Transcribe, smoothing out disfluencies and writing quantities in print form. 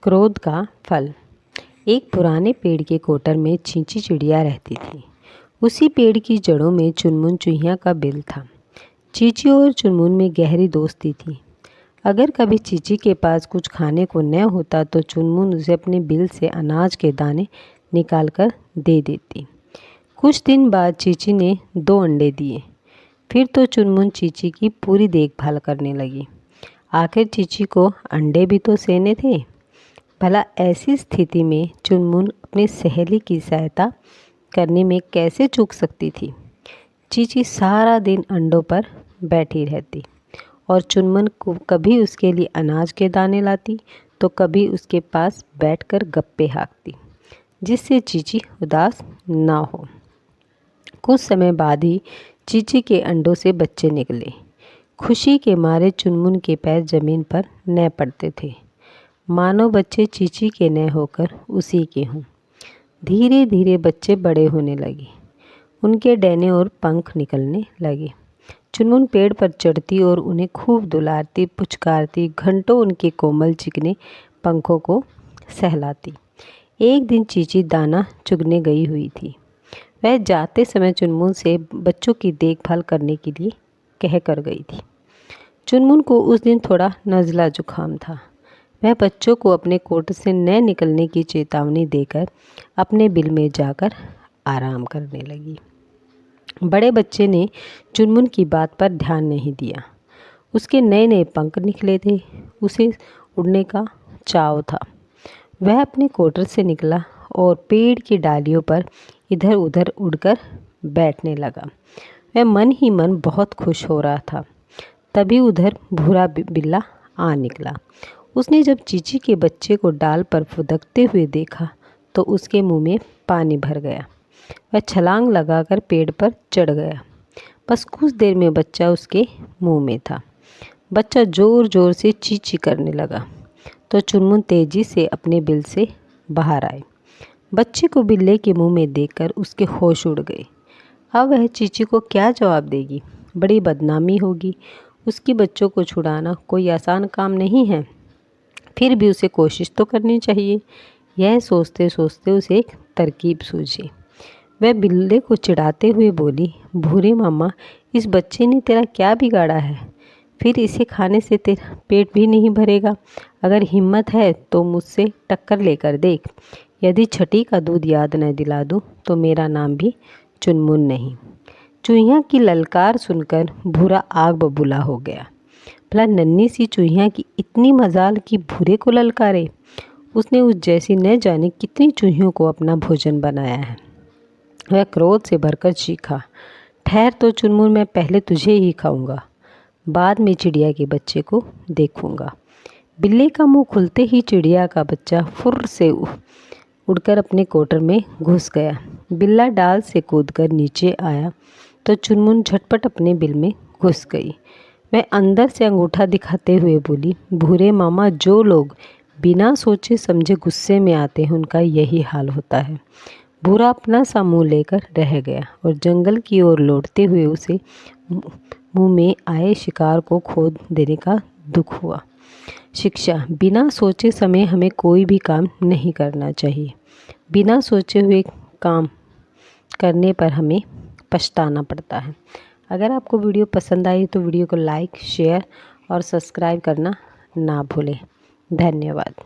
क्रोध का फल। एक पुराने पेड़ के कोटर में चींची चिड़िया रहती थी। उसी पेड़ की जड़ों में चुनमुन चूहिया का बिल था। चींची और चुनमुन में गहरी दोस्ती थी। अगर कभी चींची के पास कुछ खाने को न होता तो चुनमुन उसे अपने बिल से अनाज के दाने निकाल कर दे देती। कुछ दिन बाद चींची ने 2 अंडे दिए। फिर तो चुनमुन चींची की पूरी देखभाल करने लगी। आखिर चींची को अंडे भी तो सेने थे। भला ऐसी स्थिति में चुनमुन अपनी सहेली की सहायता करने में कैसे चूक सकती थी। चींची सारा दिन अंडों पर बैठी रहती और चुनमुन को कभी उसके लिए अनाज के दाने लाती तो कभी उसके पास बैठकर गप्पे हाँकती, जिससे चींची उदास ना हो। कुछ समय बाद ही चींची के अंडों से बच्चे निकले। खुशी के मारे चुनमुन के पैर जमीन पर न पड़ते थे, मानो बच्चे चींची के न होकर उसी के हों। धीरे धीरे बच्चे बड़े होने लगे। उनके डैने और पंख निकलने लगे। चुनमुन पेड़ पर चढ़ती और उन्हें खूब दुलारती पुचकारती, घंटों उनके कोमल चिकने पंखों को सहलाती। एक दिन चींची दाना चुगने गई हुई थी। वह जाते समय चुनमुन से बच्चों की देखभाल करने के लिए कह कर गई थी। चुनमुन को उस दिन थोड़ा नज़ला जुकाम था। वह बच्चों को अपने कोटर से न निकलने की चेतावनी देकर अपने बिल में जाकर आराम करने लगी। बड़े बच्चे ने चुनमुन की बात पर ध्यान नहीं दिया। उसके नए नए पंख निकले थे। उसे उड़ने का चाव था। वह अपने कोटर से निकला और पेड़ की डालियों पर इधर उधर उड़कर बैठने लगा। वह मन ही मन बहुत खुश हो रहा था। तभी उधर भूरा बिल्ला आ निकला। उसने जब चींची के बच्चे को डाल पर फुदकते हुए देखा तो उसके मुंह में पानी भर गया। वह छलांग लगाकर पेड़ पर चढ़ गया। बस कुछ देर में बच्चा उसके मुंह में था। बच्चा ज़ोर ज़ोर से चींची करने लगा तो चुनमुन तेजी से अपने बिल से बाहर आए। बच्चे को बिल्ले के मुंह में देखकर उसके होश उड़ गए। अब वह चींची को क्या जवाब देगी। बड़ी बदनामी होगी। उसके बच्चों को छुड़ाना कोई आसान काम नहीं है, फिर भी उसे कोशिश तो करनी चाहिए। यह सोचते सोचते उसे एक तरकीब सूझी। वह बिल्ले को चिढ़ाते हुए बोली, भूरे मामा, इस बच्चे ने तेरा क्या बिगाड़ा है? फिर इसे खाने से तेरा पेट भी नहीं भरेगा। अगर हिम्मत है तो मुझसे टक्कर लेकर देख। यदि छठी का दूध याद न दिला दूँ तो मेरा नाम भी चुनमुन नहीं। चूहिया की ललकार सुनकर भूरा आग बबूला हो गया। भला नन्ही सी चूहिया की इतनी मजाल कि भूरे को ललकारे। उसने उस जैसी न जाने कितनी चूहियों को अपना भोजन बनाया है। वह क्रोध से भरकर चीखा, ठहर तो चुनमुन, मैं पहले तुझे ही खाऊंगा, बाद में चिड़िया के बच्चे को देखूंगा। बिल्ली का मुंह खुलते ही चिड़िया का बच्चा फुर्र से उड़कर अपने कोटर में घुस गया। बिल्ला डाल से कूदकर नीचे आया तो चुनमुन झटपट अपने बिल में घुस गई। वह अंदर से अंगूठा दिखाते हुए बोली, भूरे मामा, जो लोग बिना सोचे समझे गुस्से में आते हैं उनका यही हाल होता है। भूरा अपना सा मुँह लेकर रह गया और जंगल की ओर लौटते हुए उसे मुंह में आए शिकार को खो देने का दुख हुआ। शिक्षा, बिना सोचे समय हमें कोई भी काम नहीं करना चाहिए। बिना सोचे हुए काम करने पर हमें पछताना पड़ता है। अगर आपको वीडियो पसंद आई तो वीडियो को लाइक, शेयर और सब्सक्राइब करना ना भूलें। धन्यवाद।